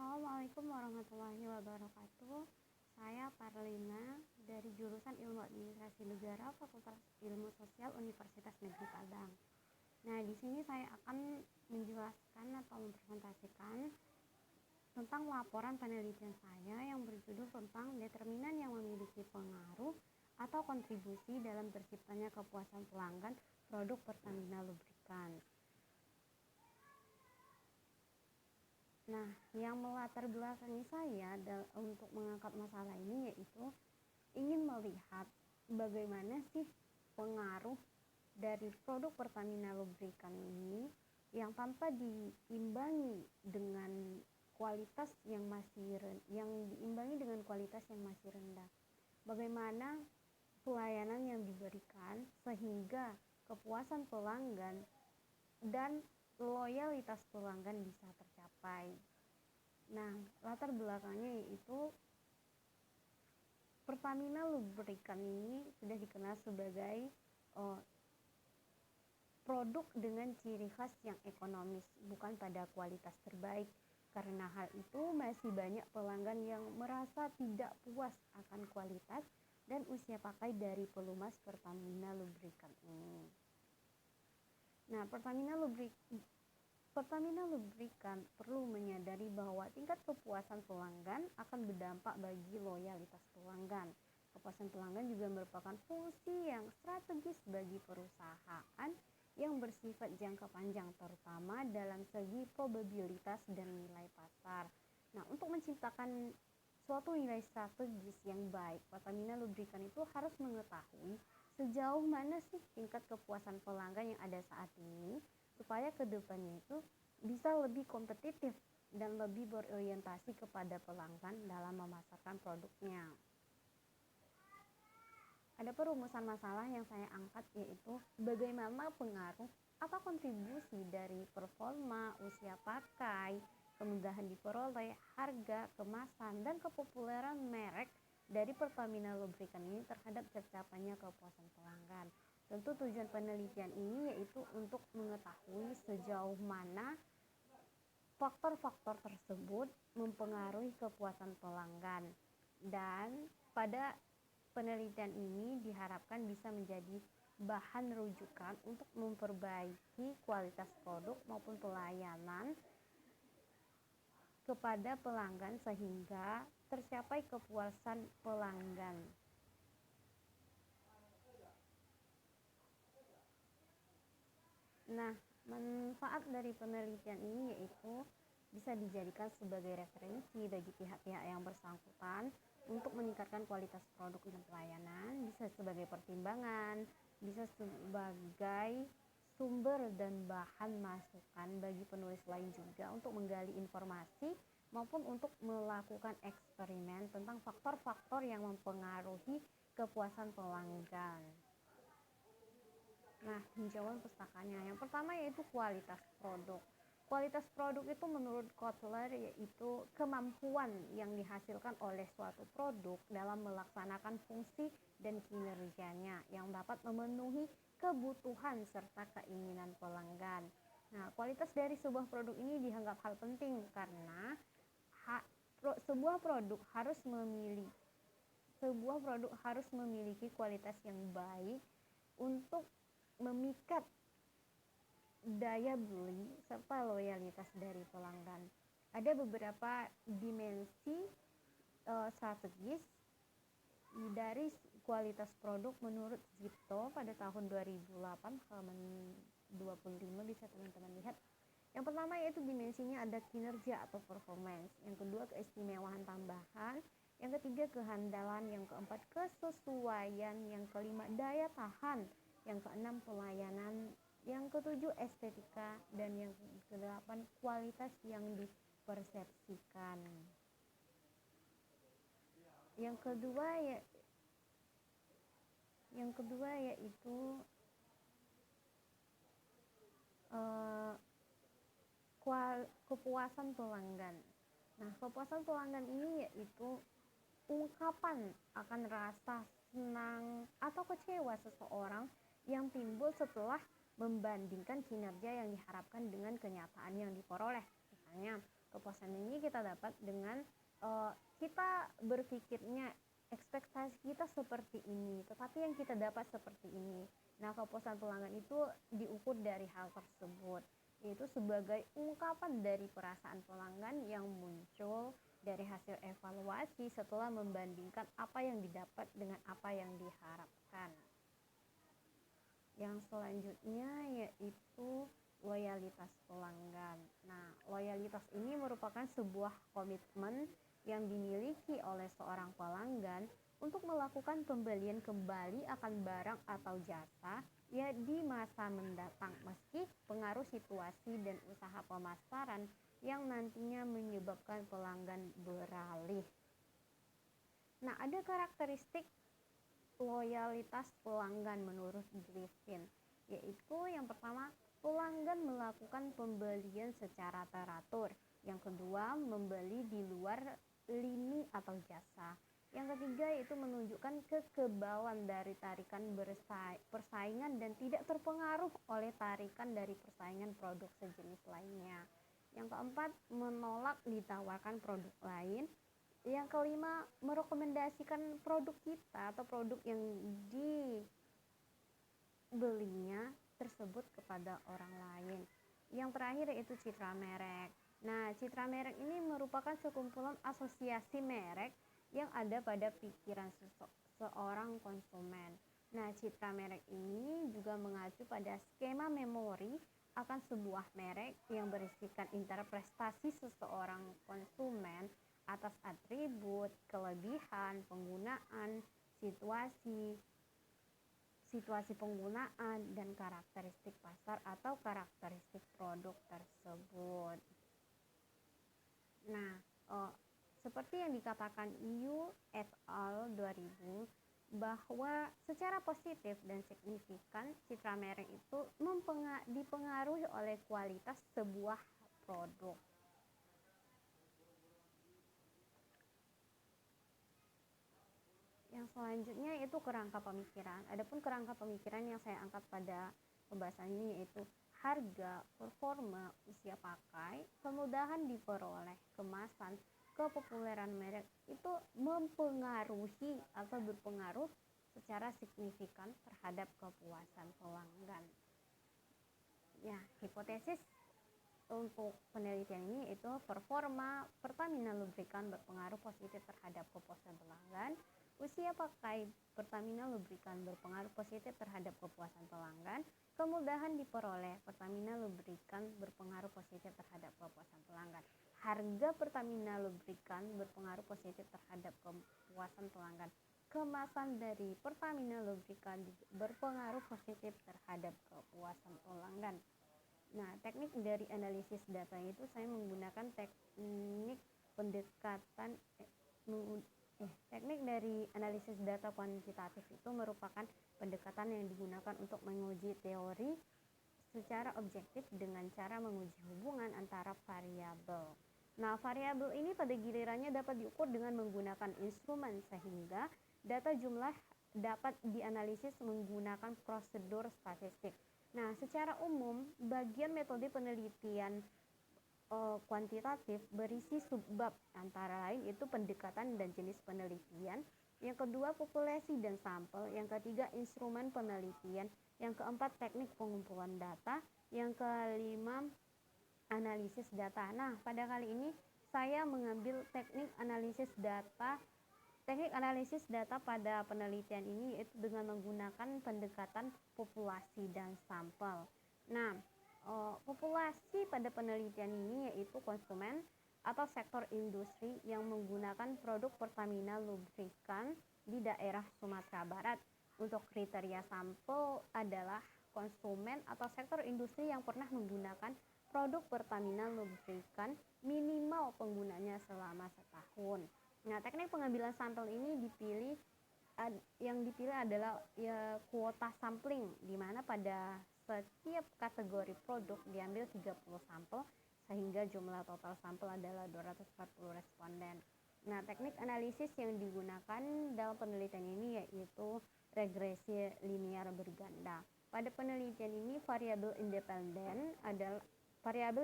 Assalamualaikum warahmatullahi wabarakatuh. Saya Parlina dari jurusan Ilmu Administrasi Negara Fakultas Ilmu Sosial Universitas Negeri Padang. Nah, di sini saya akan menjelaskan atau mempresentasikan tentang laporan penelitian saya yang berjudul tentang determinan yang memiliki pengaruh atau kontribusi dalam terciptanya kepuasan pelanggan produk Pertamina Lubrikan. Nah, yang melatar belakangi saya untuk mengangkat masalah ini yaitu ingin melihat bagaimana sih pengaruh dari produk Pertamina Lubrikan ini yang tanpa diimbangi dengan kualitas yang masih rendah. Bagaimana pelayanan yang diberikan sehingga kepuasan pelanggan dan loyalitas pelanggan bisa tercapai. Nah, latar belakangnya yaitu Pertamina Lubrikan ini sudah dikenal sebagai produk dengan ciri khas yang ekonomis, bukan pada kualitas terbaik. Karena hal itu masih banyak pelanggan yang merasa tidak puas akan kualitas dan usia pakai dari pelumas Pertamina Lubrikan ini. Nah, Pertamina Lubrikan perlu menyadari bahwa tingkat kepuasan pelanggan akan berdampak bagi loyalitas pelanggan. Kepuasan pelanggan juga merupakan fungsi yang strategis bagi perusahaan yang bersifat jangka panjang, terutama dalam segi probabilitas dan nilai pasar. Nah, untuk menciptakan suatu nilai strategis yang baik, Pertamina Lubrikan itu harus mengetahui sejauh mana sih tingkat kepuasan pelanggan yang ada saat ini, supaya kedepannya itu bisa lebih kompetitif dan lebih berorientasi kepada pelanggan dalam memasarkan produknya. Ada perumusan masalah yang saya angkat yaitu bagaimana pengaruh atau kontribusi dari performa, usia pakai, kemudahan diperoleh, harga, kemasan, dan kepopuleran merek dari Pertamina Lubrikan ini terhadap tercapainya kepuasan pelanggan. Tentu tujuan penelitian ini yaitu untuk mengetahui sejauh mana faktor-faktor tersebut mempengaruhi kepuasan pelanggan, dan pada penelitian ini diharapkan bisa menjadi bahan rujukan untuk memperbaiki kualitas produk maupun pelayanan kepada pelanggan sehingga tercapai kepuasan pelanggan. Nah, manfaat dari penelitian ini yaitu bisa dijadikan sebagai referensi bagi pihak-pihak yang bersangkutan untuk meningkatkan kualitas produk dan pelayanan, bisa sebagai pertimbangan, bisa sebagai sumber dan bahan masukan bagi penulis lain juga untuk menggali informasi maupun untuk melakukan eksperimen tentang faktor-faktor yang mempengaruhi kepuasan pelanggan. Nah, tinjauan pustakanya yang pertama yaitu kualitas produk. Kualitas produk itu menurut Kotler yaitu kemampuan yang dihasilkan oleh suatu produk dalam melaksanakan fungsi dan kinerjanya yang dapat memenuhi kebutuhan serta keinginan pelanggan. Nah, kualitas dari sebuah produk ini dianggap hal penting karena sebuah produk harus memiliki kualitas yang baik untuk memikat daya beli serta loyalitas dari pelanggan. Ada beberapa dimensi strategis dari kualitas produk menurut Zipto pada tahun 2008 halaman 25 bisa teman-teman lihat. Yang pertama yaitu dimensinya ada kinerja atau performance, yang kedua keistimewaan tambahan, yang ketiga kehandalan, yang keempat kesesuaian, yang kelima daya tahan, yang keenam pelayanan, yang ketujuh estetika, dan yang kedelapan kualitas yang dipersepsikan. Yang kedua yaitu kepuasan pelanggan. Nah, kepuasan pelanggan ini yaitu ungkapan akan rasa senang atau kecewa seseorang yang timbul setelah membandingkan kinerja yang diharapkan dengan kenyataan yang diperoleh. Misalnya, Kepuasan ini kita dapat dengan kita berpikirnya ekspektasi kita seperti ini, tetapi yang kita dapat seperti ini. Nah, kepuasan pelanggan itu diukur dari hal tersebut, yaitu sebagai ungkapan dari perasaan pelanggan yang muncul dari hasil evaluasi setelah membandingkan apa yang didapat dengan apa yang diharapkan. Yang selanjutnya yaitu loyalitas pelanggan. Nah, loyalitas ini merupakan sebuah komitmen yang dimiliki oleh seorang pelanggan untuk melakukan pembelian kembali akan barang atau jasa ya di masa mendatang meski pengaruh situasi dan usaha pemasaran yang nantinya menyebabkan pelanggan beralih. Nah, ada karakteristik loyalitas pelanggan menurut Griffin, yaitu yang pertama, pelanggan melakukan pembelian secara teratur. Yang kedua, membeli di luar lini atau jasa. Yang ketiga, yaitu menunjukkan kekebalan dari tarikan persaingan dan tidak terpengaruh oleh tarikan dari persaingan produk sejenis lainnya. Yang keempat, menolak ditawarkan produk lain. Yang kelima, merekomendasikan produk kita atau produk yang dibelinya tersebut kepada orang lain. Yang terakhir yaitu citra merek. Nah, citra merek ini merupakan sekumpulan asosiasi merek yang ada pada pikiran seorang konsumen. Nah, citra merek ini juga mengacu pada skema memori akan sebuah merek yang berisikan interpretasi seseorang konsumen atas atribut, kelebihan, penggunaan, situasi penggunaan, dan karakteristik pasar atau karakteristik produk tersebut. Nah, seperti yang dikatakan Yu et al. 2000, bahwa secara positif dan signifikan citra merek itu dipengaruhi oleh kualitas sebuah produk. Yang selanjutnya itu kerangka pemikiran. Adapun kerangka pemikiran yang saya angkat pada pembahasan ini yaitu harga, performa, usia pakai, kemudahan diperoleh, kemasan, kepopuleran merek itu mempengaruhi atau berpengaruh secara signifikan terhadap kepuasan pelanggan. Ya, hipotesis untuk penelitian ini itu performa Pertamina Lubrikan berpengaruh positif terhadap kepuasan pelanggan. Usia pakai Pertamina Lubrikan berpengaruh positif terhadap kepuasan pelanggan. Kemudahan diperoleh Pertamina Lubrikan berpengaruh positif terhadap kepuasan pelanggan. Harga Pertamina Lubrikan berpengaruh positif terhadap kepuasan pelanggan. Kemasan dari Pertamina Lubrikan berpengaruh positif terhadap kepuasan pelanggan. Nah, teknik dari analisis data itu saya menggunakan teknik pendekatan teknik dari analisis data kuantitatif itu merupakan pendekatan yang digunakan untuk menguji teori secara objektif dengan cara menguji hubungan antara variabel. Nah, variabel ini pada gilirannya dapat diukur dengan menggunakan instrumen sehingga data jumlah dapat dianalisis menggunakan prosedur statistik. Nah, secara umum, bagian metode penelitian kuantitatif berisi subbab, antara lain itu pendekatan dan jenis penelitian. Yang kedua, populasi dan sampel. Yang ketiga, instrumen penelitian. Yang keempat, teknik pengumpulan data. Yang kelima, analisis data. Nah, pada kali ini saya mengambil teknik analisis data. Teknik analisis data pada penelitian ini yaitu dengan menggunakan pendekatan populasi dan sampel. Nah, populasi pada penelitian ini yaitu konsumen atau sektor industri yang menggunakan produk Pertamina Lubrikan di daerah Sumatera Barat. Untuk kriteria sampel adalah konsumen atau sektor industri yang pernah menggunakan produk Pertamina Lubrikan minimal penggunanya selama setahun. Nah, teknik pengambilan sampel ini yang dipilih adalah kuota sampling, di mana pada setiap kategori produk diambil 30 sampel sehingga jumlah total sampel adalah 240 responden. Nah, teknik analisis yang digunakan dalam penelitian ini yaitu regresi linear berganda. Pada penelitian ini variabel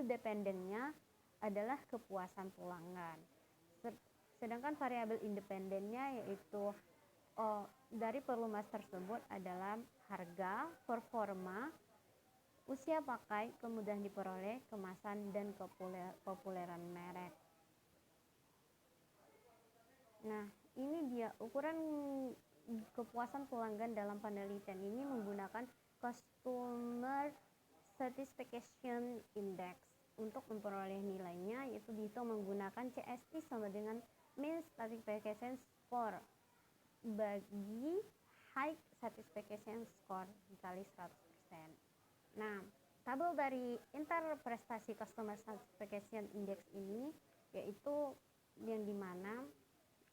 dependennya adalah kepuasan pelanggan. Sedangkan variabel independennya yaitu dari pelumas tersebut adalah harga, performa, usia pakai, kemudahan diperoleh, kemasan, dan kepopuleran merek. Nah, ini dia ukuran kepuasan pelanggan dalam penelitian ini menggunakan Customer Satisfaction Index. Untuk memperoleh nilainya yaitu dihitung menggunakan CSI sama dengan Mean Satisfaction Score bagi High Satisfaction Score dikali 100%. Nah, tabel dari interprestasi Customer Satisfaction Index ini yaitu yang dimana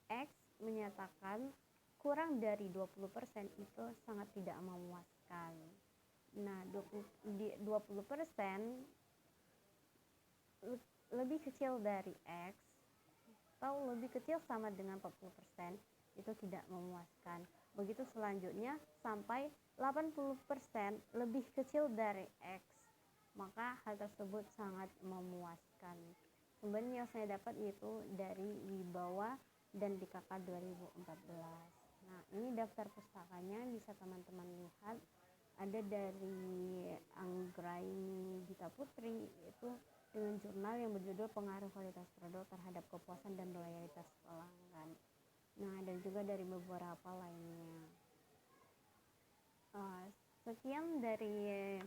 X menyatakan kurang dari 20% itu sangat tidak memuaskan. Nah, 20% lebih kecil dari X atau lebih kecil sama dengan 40% itu tidak memuaskan. Begitu selanjutnya sampai 80% lebih kecil dari X, maka hal tersebut sangat memuaskan. Sumbernya yang saya dapat yaitu dari Wibawa dan DKK 2014. Nah, ini daftar pustakanya bisa teman-teman lihat. Ada dari Anggraini Gita Putri, yaitu dengan jurnal yang berjudul Pengaruh Kualitas Produk Terhadap Kepuasan dan Loyalitas Pelanggan. Nah, dan juga dari beberapa lainnya. Sekian dari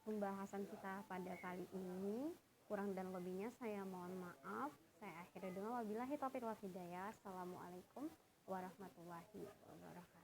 pembahasan kita pada kali ini. Kurang dan lebihnya saya mohon maaf. Saya akhiri dengan wabillahi taufiq wal hidayah. Assalamualaikum warahmatullahi wabarakatuh.